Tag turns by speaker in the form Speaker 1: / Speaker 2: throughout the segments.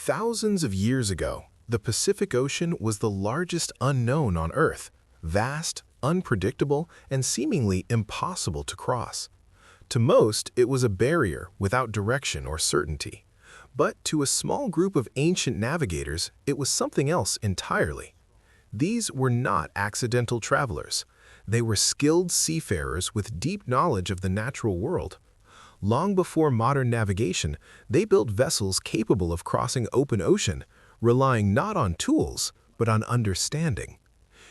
Speaker 1: Thousands of years ago, the Pacific Ocean was the largest unknown on Earth, vast, unpredictable, and seemingly impossible to cross. To most, it was a barrier without direction or certainty. But to a small group of ancient navigators, it was something else entirely. These were not accidental travelers. They were skilled seafarers with deep knowledge of the natural world. Long before modern navigation, they built vessels capable of crossing open ocean, relying not on tools, but on understanding.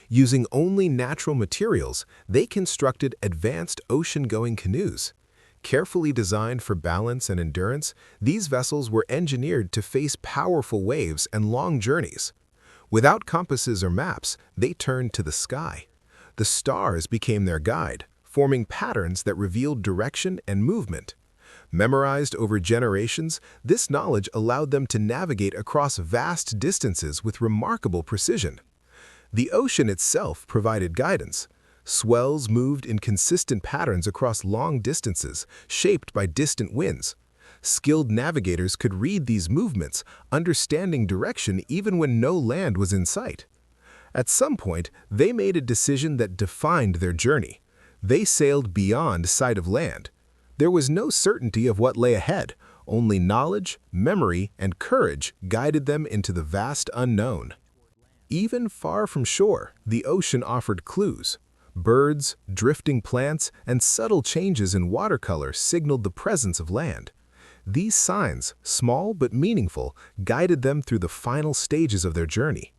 Speaker 1: Using only natural materials, they constructed advanced ocean-going canoes. Carefully designed for balance and endurance, these vessels were engineered to face powerful waves and long journeys. Without compasses or maps, they turned to the sky. The stars became their guide, forming patterns that revealed direction and movement. Memorized over generations, this knowledge allowed them to navigate across vast distances with remarkable precision. The ocean itself provided guidance. Swells moved in consistent patterns across long distances, shaped by distant winds. Skilled navigators could read these movements, understanding direction even when no land was in sight. At some point, they made a decision that defined their journey. They sailed beyond sight of land. There was no certainty of what lay ahead. Only knowledge, memory, and courage guided them into the vast unknown. Even far from shore, the ocean offered clues. Birds, drifting plants, and subtle changes in watercolor signaled the presence of land. These signs, small but meaningful, guided them through the final stages of their journey.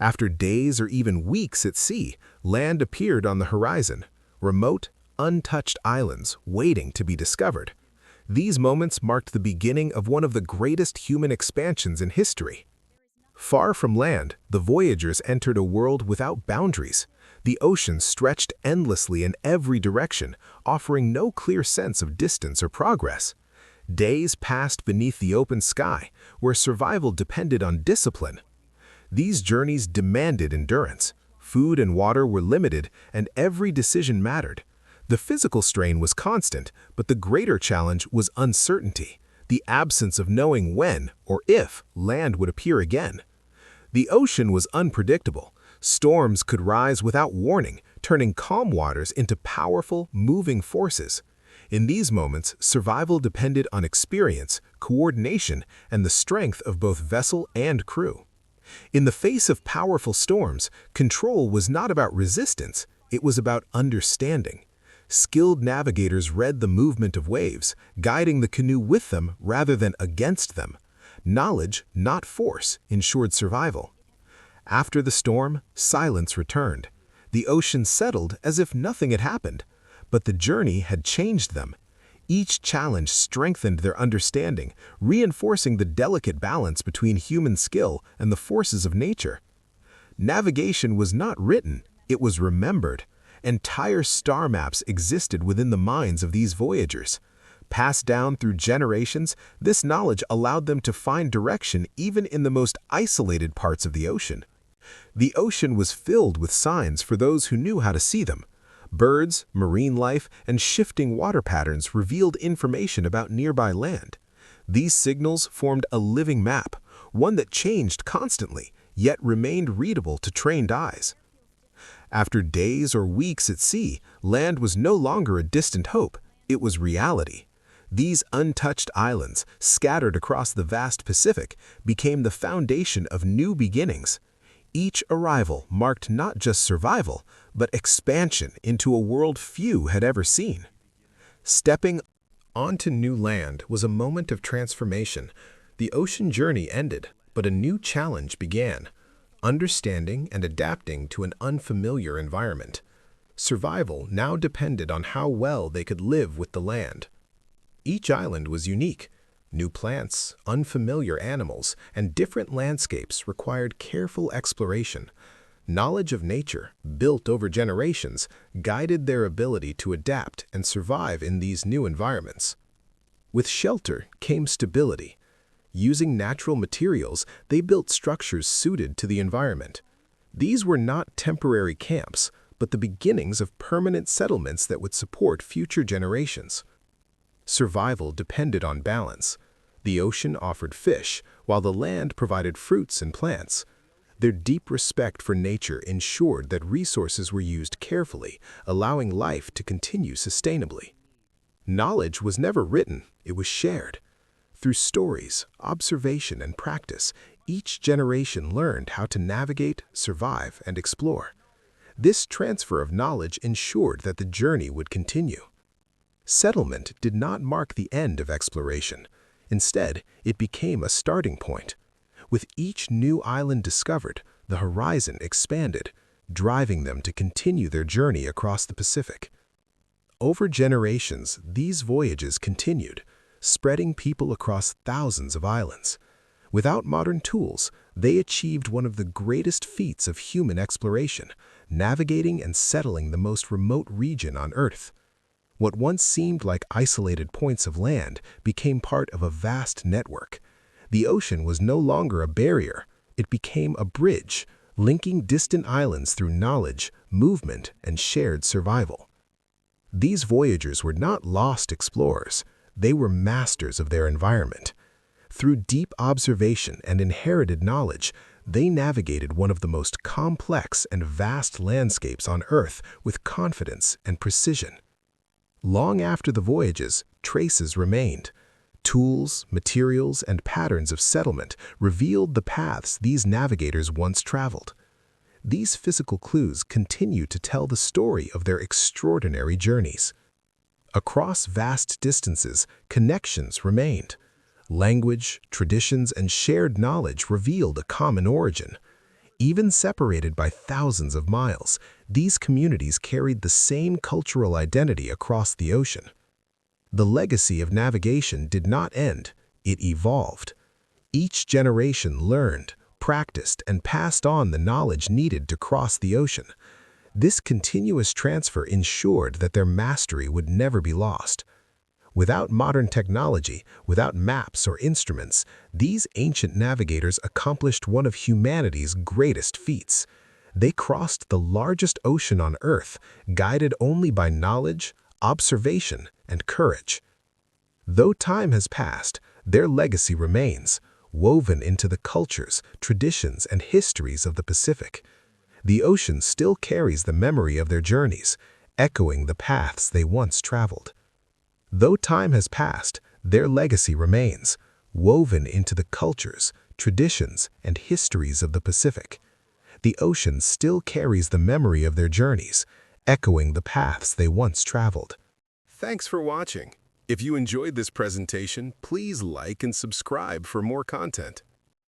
Speaker 1: After days or even weeks at sea, land appeared on the horizon, remote, untouched islands waiting to be discovered. These moments marked the beginning of one of the greatest human expansions in history. Far from land, the voyagers entered a world without boundaries. The ocean stretched endlessly in every direction, offering no clear sense of distance or progress. Days passed beneath the open sky, where survival depended on discipline. These journeys demanded endurance. Food and water were limited, and every decision mattered. The physical strain was constant, but the greater challenge was uncertainty, the absence of knowing when or if land would appear again. The ocean was unpredictable. Storms could rise without warning, turning calm waters into powerful, moving forces. In these moments, survival depended on experience, coordination, and the strength of both vessel and crew. In the face of powerful storms, control was not about resistance, it was about understanding. Skilled navigators read the movement of waves, guiding the canoe with them rather than against them. Knowledge, not force, ensured survival. After the storm, silence returned. The ocean settled as if nothing had happened, but the journey had changed them. Each challenge strengthened their understanding, reinforcing the delicate balance between human skill and the forces of nature. Navigation was not written, it was remembered. Entire star maps existed within the minds of these voyagers. Passed down through generations, this knowledge allowed them to find direction even in the most isolated parts of the ocean. The ocean was filled with signs for those who knew how to see them. Birds, marine life, and shifting water patterns revealed information about nearby land. These signals formed a living map, one that changed constantly, yet remained readable to trained eyes. After days or weeks at sea, land was no longer a distant hope, it was reality. These untouched islands, scattered across the vast Pacific, became the foundation of new beginnings. Each arrival marked not just survival, but expansion into a world few had ever seen. Stepping onto new land was a moment of transformation. The ocean journey ended, but a new challenge began. Understanding and adapting to an unfamiliar environment. Survival now depended on how well they could live with the land. Each island was unique. New plants, unfamiliar animals, and different landscapes required careful exploration. Knowledge of nature, built over generations, guided their ability to adapt and survive in these new environments. With shelter came stability. Using natural materials, they built structures suited to the environment. These were not temporary camps, but the beginnings of permanent settlements that would support future generations. Survival depended on balance. The ocean offered fish, while the land provided fruits and plants. Their deep respect for nature ensured that resources were used carefully, allowing life to continue sustainably. Knowledge was never written, it was shared. Through stories, observation, and practice, each generation learned how to navigate, survive, and explore. This transfer of knowledge ensured that the journey would continue. Settlement did not mark the end of exploration. Instead, it became a starting point. With each new island discovered, the horizon expanded, driving them to continue their journey across the Pacific. Over generations, these voyages continued, spreading people across thousands of islands. Without modern tools, they achieved one of the greatest feats of human exploration, navigating and settling the most remote region on Earth. What once seemed like isolated points of land became part of a vast network. The ocean was no longer a barrier, it became a bridge, linking distant islands through knowledge, movement, and shared survival. These voyagers were not lost explorers, they were masters of their environment. Through deep observation and inherited knowledge, they navigated one of the most complex and vast landscapes on Earth with confidence and precision. Long after the voyages, traces remained. Tools, materials, and patterns of settlement revealed the paths these navigators once traveled. These physical clues continue to tell the story of their extraordinary journeys. Across vast distances, connections remained. Language, traditions, and shared knowledge revealed a common origin. Even separated by thousands of miles, these communities carried the same cultural identity across the ocean. The legacy of navigation did not end, it evolved. Each generation learned, practiced, and passed on the knowledge needed to cross the ocean. This continuous transfer ensured that their mastery would never be lost. Without modern technology, without maps or instruments, these ancient navigators accomplished one of humanity's greatest feats. They crossed the largest ocean on Earth, guided only by knowledge, observation, and courage. Though time has passed, their legacy remains, woven into the cultures, traditions, and histories of the Pacific. The ocean still carries the memory of their journeys, echoing the paths they once traveled. Though time has passed, their legacy remains, woven into the cultures, traditions, and histories of the Pacific. The ocean still carries the memory of their journeys, echoing the paths they once traveled. Thanks for watching. If you enjoyed this presentation, please like and subscribe for more content.